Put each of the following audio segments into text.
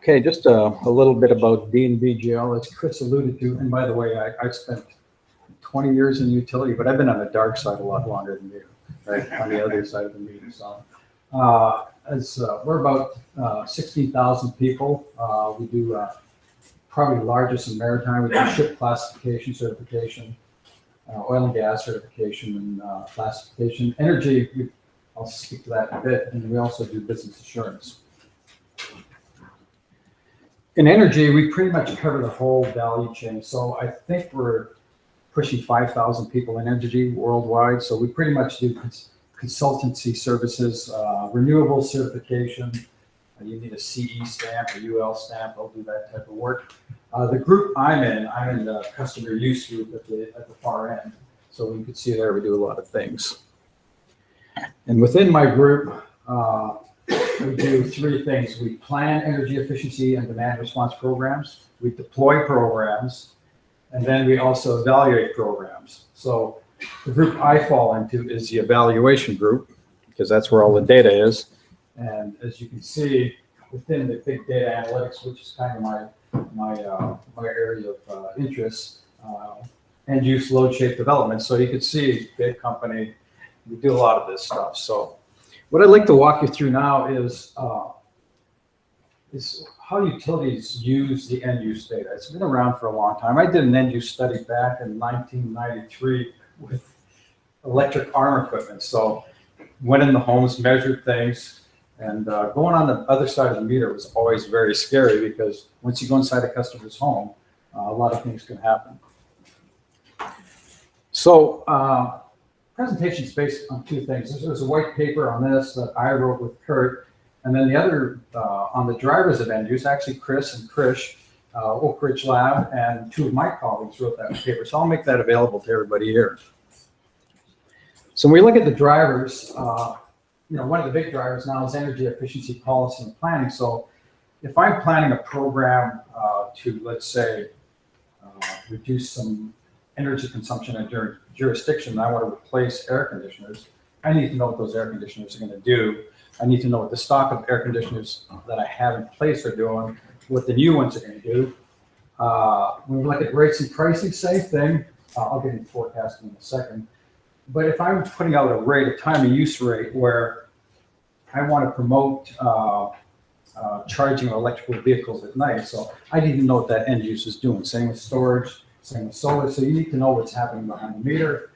Okay, just a little bit about DNV-GL, as Chris alluded to. And by the way, I spent 20 years in utility, but I've been on the dark side a lot longer than you, right? On the other side of the meter. So we're about 16,000 people. We do probably the largest in maritime. We do ship classification certification, oil and gas certification, and classification. Energy, I'll speak to that in a bit. And we also do business assurance. In energy, we pretty much cover the whole value chain. So I think we're pushing 5,000 people in energy worldwide. So we pretty much do consultancy services, renewable certification. You need a CE stamp, a UL stamp. I'll do that type of work. The group I'm in the customer use group at the far end. So you can see there we do a lot of things. And within my group, we do three things. We plan energy efficiency and demand response programs. We deploy programs. And then we also evaluate programs. So the group I fall into is the evaluation group, because that's where all the data is. And as you can see, within the big data analytics, which is kind of my area of interest, end use load shape development. So you can see, big company, we do a lot of this stuff. So what I'd like to walk you through now is how utilities use the end use data. It's been around for a long time. I did an end use study back in 1993 with electric arm equipment. So went in the homes, measured things, and going on the other side of the meter was always very scary, because once you go inside a customer's home, a lot of things can happen. So presentation is based on two things. There's a white paper on this that I wrote with Kurt. And then the other on the drivers of end use, actually Chris and Krish, Oak Ridge Lab, and two of my colleagues wrote that paper. So I'll make that available to everybody here. So when we look at the drivers, one of the big drivers now is energy efficiency policy and planning. So if I'm planning a program to, let's say, reduce some energy consumption in a jurisdiction, and I want to replace air conditioners, I need to know what those air conditioners are going to do. I need to know what the stock of air conditioners that I have in place are doing, what the new ones are going to do. When we look at rates and pricing, same thing. I'll get into forecasting in a second. But if I'm putting out a rate, a time of use rate, where I want to promote charging of electrical vehicles at night, so I need to know what that end use is doing. Same with storage, same with solar. So you need to know what's happening behind the meter.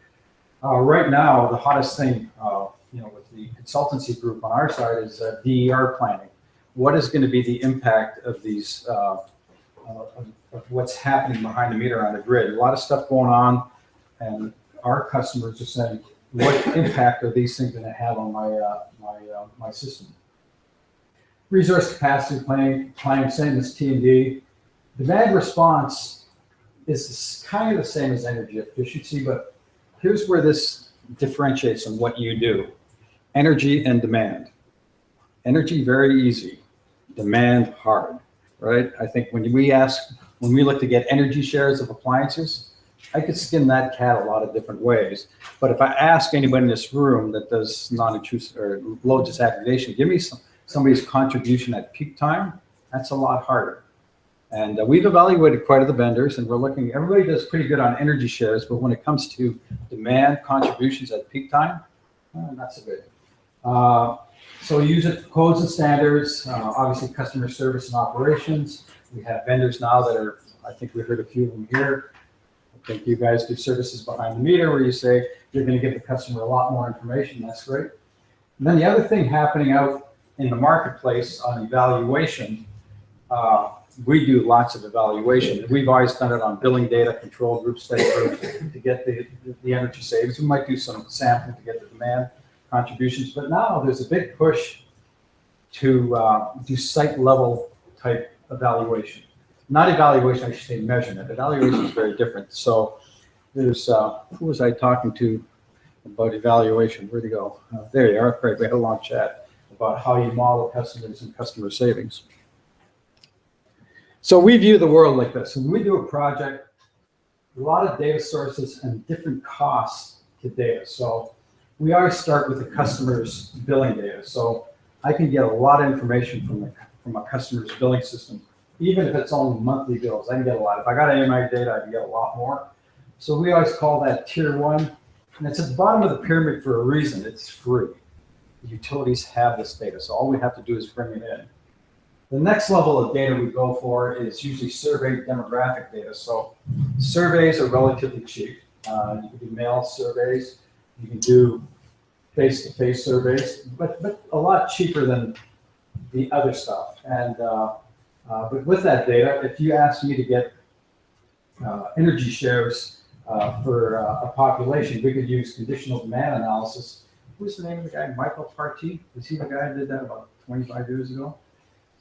Right now, the hottest thing, with the consultancy group on our side is DER planning. What is going to be the impact of these, of what's happening behind the meter on the grid? A lot of stuff going on, and our customers are saying, what impact are these things going to have on my system? Resource capacity planning, same as T&D. Demand response is kind of the same as energy efficiency, but here's where this differentiates on what you do. Energy and demand. Energy, very easy. Demand, hard, right? I think when we look to get energy shares of appliances, I could skin that cat a lot of different ways. But if I ask anybody in this room that does non-intrusive or load disaggregation, give me somebody's contribution at peak time, that's a lot harder. And we've evaluated quite a the vendors, and we're looking, everybody does pretty good on energy shares, but when it comes to demand contributions at peak time, not so good. So we use it for codes and standards, obviously customer service and operations. We have vendors now that are, I think we heard a few of them here. I think you guys do services behind the meter where you say you're going to give the customer a lot more information. That's great. And then the other thing happening out in the marketplace on evaluation, we do lots of evaluation. We've always done it on billing data, control groups, study groups to get the energy savings. We might do some sampling to get the demand contributions, but now there's a big push to do site level type evaluation. Not evaluation, I should say measurement. Evaluation is very different. So there's, who was I talking to about evaluation? Where'd he go? There you are. Great. We had a long chat about how you model customers and customer savings. So we view the world like this. When we do a project, a lot of data sources and different costs to data. So we always start with the customer's billing data. So I can get a lot of information from a customer's billing system. Even if it's only monthly bills, I can get a lot. If I got AMI data, I can get a lot more. So we always call that tier 1, and it's at the bottom of the pyramid for a reason. It's free. The utilities have this data, so all we have to do is bring it in. The next level of data we go for is usually survey demographic data. So surveys are relatively cheap. You can do mail surveys, you can do face-to-face surveys, but a lot cheaper than the other stuff. And but with that data, if you ask me to get energy shares for a population, we could use conditional demand analysis. Who's the name of the guy? Michael Partee? Was he the guy who did that about 25 years ago?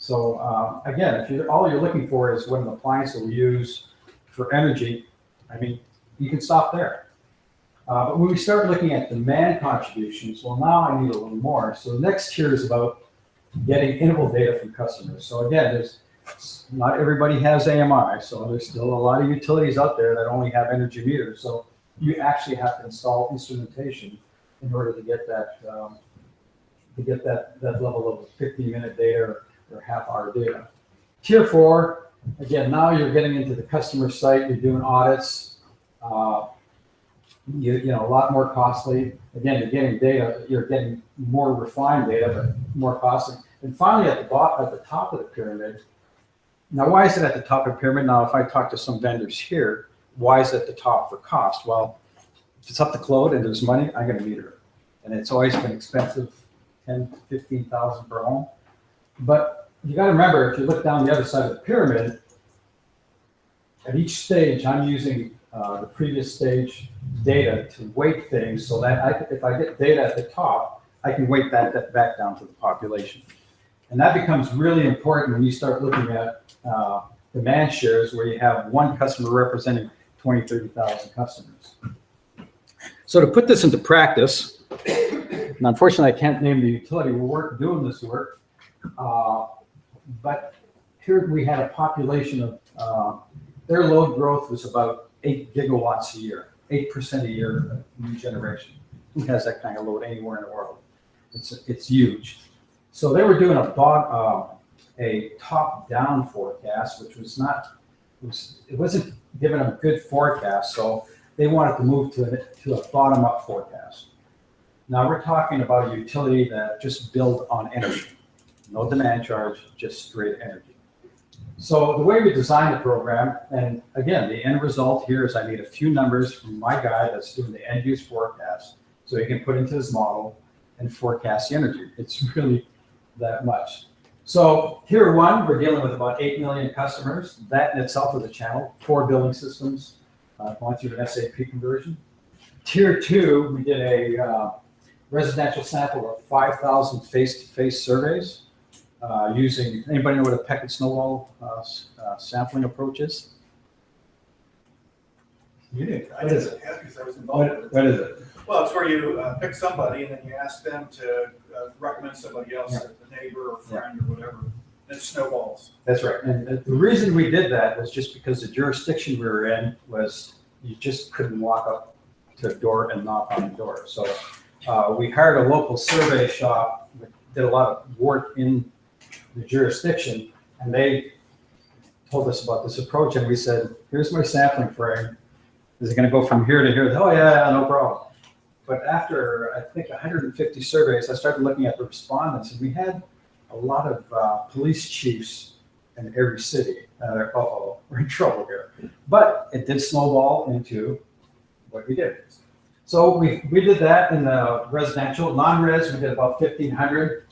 So again, if all you're looking for is what an appliance will use for energy, I mean, you can stop there. But when we start looking at demand contributions, well, now I need a little more. So the next tier is about getting interval data from customers. So again, not everybody has AMI, so there's still a lot of utilities out there that only have energy meters. So you actually have to install instrumentation in order to get that level of 15-minute data or half-hour data. Tier 4, again, now you're getting into the customer site. You're doing audits. You know, a lot more costly. Again, you're getting data. You're getting more refined data, but more costly. And finally, at the top of the pyramid. Now, why is it at the top of the pyramid? Now, if I talk to some vendors here, why is it at the top for cost? Well, if it's up to Claude and there's money, I'm going to meter it. And it's always been expensive, 10 to 15,000 per home. But you got to remember, if you look down the other side of the pyramid, at each stage, I'm using the previous stage data to weight things so that if I get data at the top, I can weight that back down to the population. And that becomes really important when you start looking at demand shares where you have one customer representing 20, 30,000 customers. So to put this into practice, and unfortunately I can't name the utility we're doing this work, but here we had a population of, their load growth was about 8 gigawatts a year, 8% a year new generation. Who has that kind of load anywhere in the world? It's huge. So they were doing a top-down forecast, which was it wasn't giving them a good forecast. So they wanted to move to a bottom-up forecast. Now we're talking about a utility that just built on energy, no demand charge, just straight energy. So the way we designed the program, and again, the end result here is I need a few numbers from my guy that's doing the end use forecast, so he can put into his model and forecast the energy. It's really that much. So tier 1, we're dealing with about 8 million customers. That in itself is a channel, 4 billing systems going through an SAP conversion. Tier 2, we did a residential sample of 5,000 face-to-face surveys using, anybody know what a Peck and Snowball sampling approach is? You did. What is it? Because I was involved. What is it? Well, it's where you pick somebody and then you ask them to recommend somebody else, Yeah. a neighbor or friend or whatever. And it snowballs. That's right. And the reason we did that was just because the jurisdiction we were in was you just couldn't walk up to a door and knock on the door. So we hired a local survey shop that did a lot of work in the jurisdiction, and they told us about this approach, and we said, here's my sampling frame. Is it going to go from here to here? Oh, yeah, no problem. But after, I think, 150 surveys, I started looking at the respondents, and we had a lot of police chiefs in every city. Uh-oh, we're in trouble here. But it did snowball into what we did. So we did that in the residential. Non-res, we did about 1,500.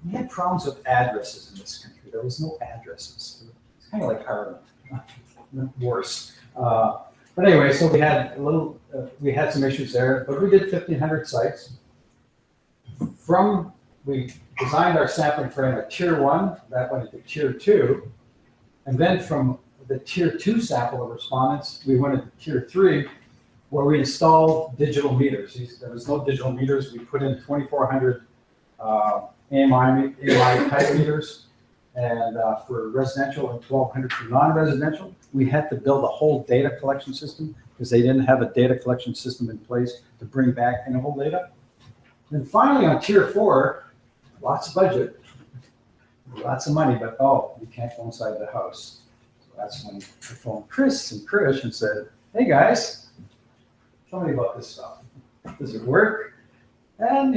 We had problems with addresses in this country. There was no addresses. It's kind of like Ireland, worse. But anyway, so we had we had some issues there, but we did 1,500 sites. We designed our sampling frame at tier 1, that went into tier 2, and then from the tier 2 sample of respondents, we went into tier 3, where we installed digital meters. There was no digital meters. We put in 2,400 AMI type meters, and for residential, and 1,200 for non-residential. We had to build a whole data collection system because they didn't have a data collection system in place to bring back interval data. And finally, on tier 4, lots of budget. lots of money, but oh, you can't go inside the house. So that's when I phoned Chris and Krish and said, hey guys, tell me about this stuff. Does it work? And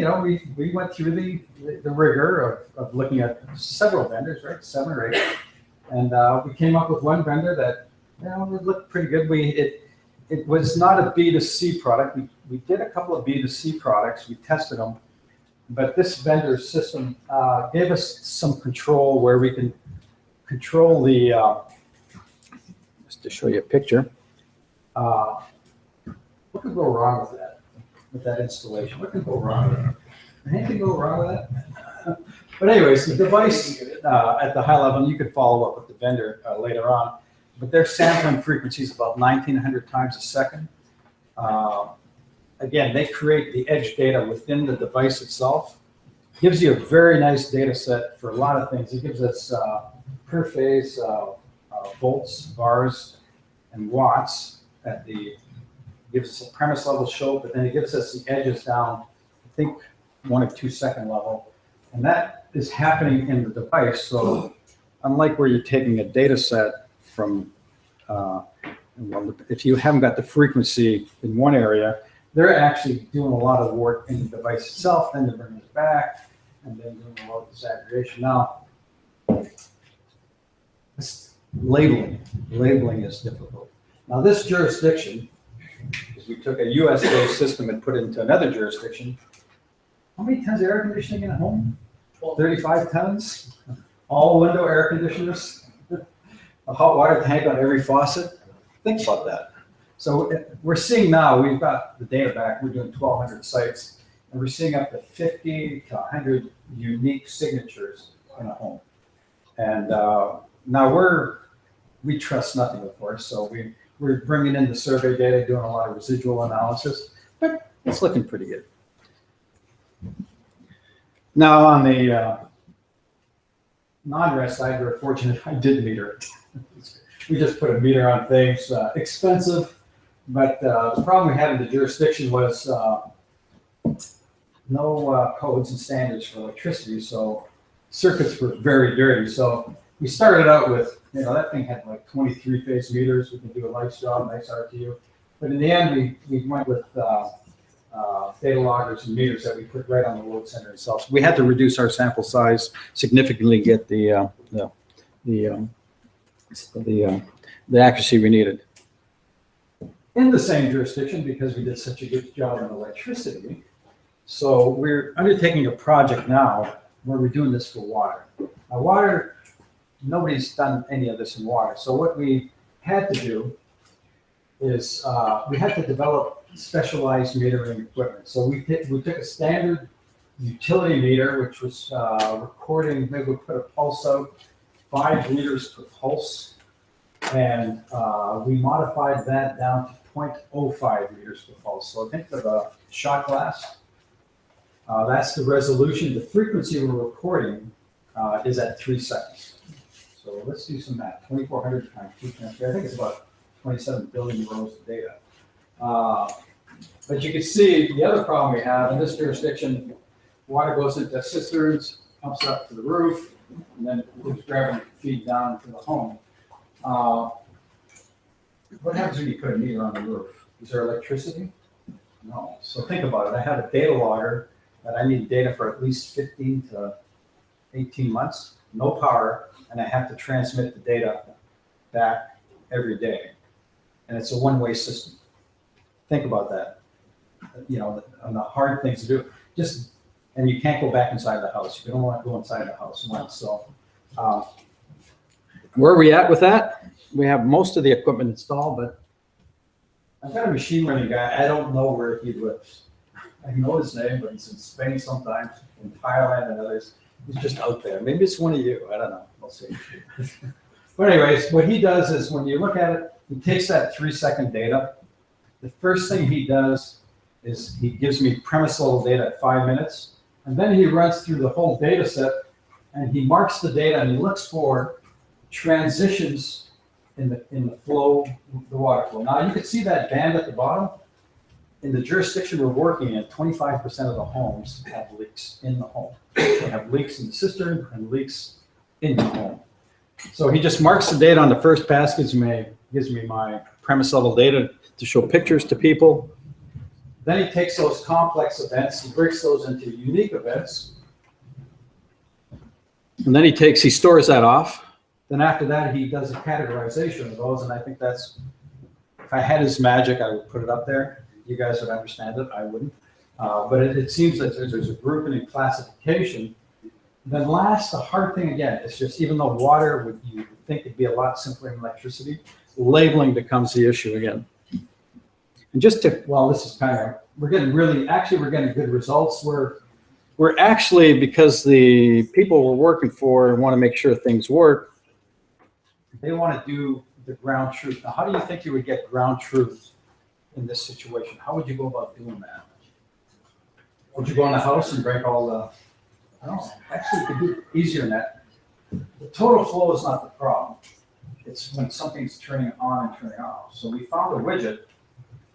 we went through the rigor of looking at several vendors, right, 7 or 8, and we came up with one vendor that it looked pretty good. It was not a B2C product. We did a couple of B2C products. We tested them, but this vendor system gave us some control where we can control the. Just to show you a picture, what could go wrong with that? With that installation, what can go wrong with that? Anything go wrong with that? But anyways, the device at the high level, you could follow up with the vendor later on, but their sampling frequency is about 1900 times a second. Again, they create the edge data within the device itself. Gives you a very nice data set for a lot of things. It gives us per phase volts, bars, and watts at the. Gives us a premise level show, but then it gives us the edges down, I think 1 or 2 second level. And that is happening in the device. So unlike where you're taking a data set from, if you haven't got the frequency in one area, they're actually doing a lot of work in the device itself, then they're bringing it back, and then doing a lot of disaggregation. Now, this labeling is difficult. Now this jurisdiction, because we took a US-based system and put it into another jurisdiction. How many tons of air conditioning in a home? 35 tons. All window air conditioners. A hot water tank on every faucet. Think about that. So we're seeing now, we've got the data back, we're doing 1,200 sites, and we're seeing up to 50 to 100 unique signatures in a home. And now we trust nothing, of course, so we're bringing in the survey data, doing a lot of residual analysis, but it's looking pretty good. Now on the non-rest side, we're fortunate I did meter it. We just put a meter on things, expensive, but the problem we had in the jurisdiction was no codes and standards for electricity, so circuits were very dirty. So we started out with, that thing had like 23 phase meters. We can do a nice job, nice RTU. But in the end, we went with data loggers and meters that we put right on the load center itself. So we had to reduce our sample size significantly, get the accuracy we needed. In the same jurisdiction, because we did such a good job on electricity, so we're undertaking a project now where we're doing this for water. Now, water. Nobody's done any of this in water. So what we had to do is we had to develop specialized metering equipment. So we took a standard utility meter, which was recording, maybe we put a pulse out, 5 liters per pulse. And we modified that down to 0.05 liters per pulse. So think of a shot glass. That's the resolution. The frequency we're recording is at 3 seconds. So let's do some math. 2,400 times 2.3. I think it's about 27 billion rows of data. But you can see the other problem we have in this jurisdiction, water goes into cisterns, pumps up to the roof, and then it's gravity feed down into the home. What happens when you put a meter on the roof? Is there electricity? No. So think about it. I have a data logger that I need data for at least 15 to 18 months, no power, and I have to transmit the data back every day. And it's a one-way system. Think about that. On the hard things to do. And you can't go back inside the house. You don't want to go inside the house once. So where are we at with that? We have most of the equipment installed, but I've got a machine learning guy. I don't know where he lives. I know his name, but he's in Spain sometimes, in Thailand and others. He's just out there. Maybe it's one of you. I don't know. We'll see. But anyways, what he does is when you look at it, he takes that 3-second data. The first thing he does is he gives me premise level data at 5 minutes. And then he runs through the whole data set and he marks the data and he looks for transitions in the flow, the water flow. Now you can see that band at the bottom. In the jurisdiction we're working in, 25% of the homes have leaks in the home. They have leaks in the cistern and leaks in your home. So he just marks the date on the first pass, gives me my premise level data to show pictures to people. Then he takes those complex events, he breaks those into unique events. And then he stores that off. Then after that, he does a categorization of those. And I think that's, if I had his magic, I would put it up there. You guys would understand it, I wouldn't. But it seems that there's a grouping and classification. Then last, the hard thing again, is just even though water you would think it'd be a lot simpler than electricity, labeling becomes the issue again. And just to, well, this is kind of, we're getting good results. We're actually, because the people we're working for want to make sure things work, they want to do the ground truth. Now, how do you think you would get ground truth in this situation? How would you go about doing that? Would you go in the house and break all the, I don't know, actually you could do it easier than that. The total flow is not the problem. It's when something's turning on and turning off. So we found a widget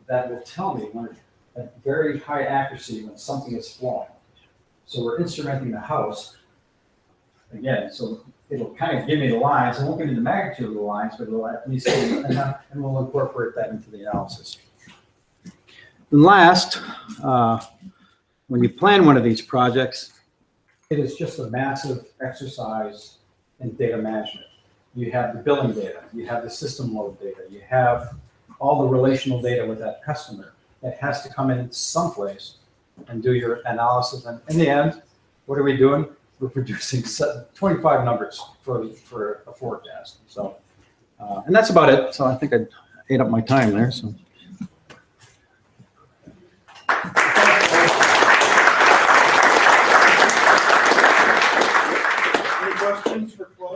that will tell me when at very high accuracy when something is flowing. So we're instrumenting the house again. So it'll kind of give me the lines. It won't give me the magnitude of the lines, but it'll at least give me, and we'll incorporate that into the analysis. And last, when you plan one of these projects, it is just a massive exercise in data management. You have the billing data, you have the system load data, you have all the relational data with that customer. It has to come in someplace and do your analysis. And in the end, what are we doing? We're producing 25 numbers for a forecast. So, and that's about it. So I think I ate up my time there. So. Any questions for Claude?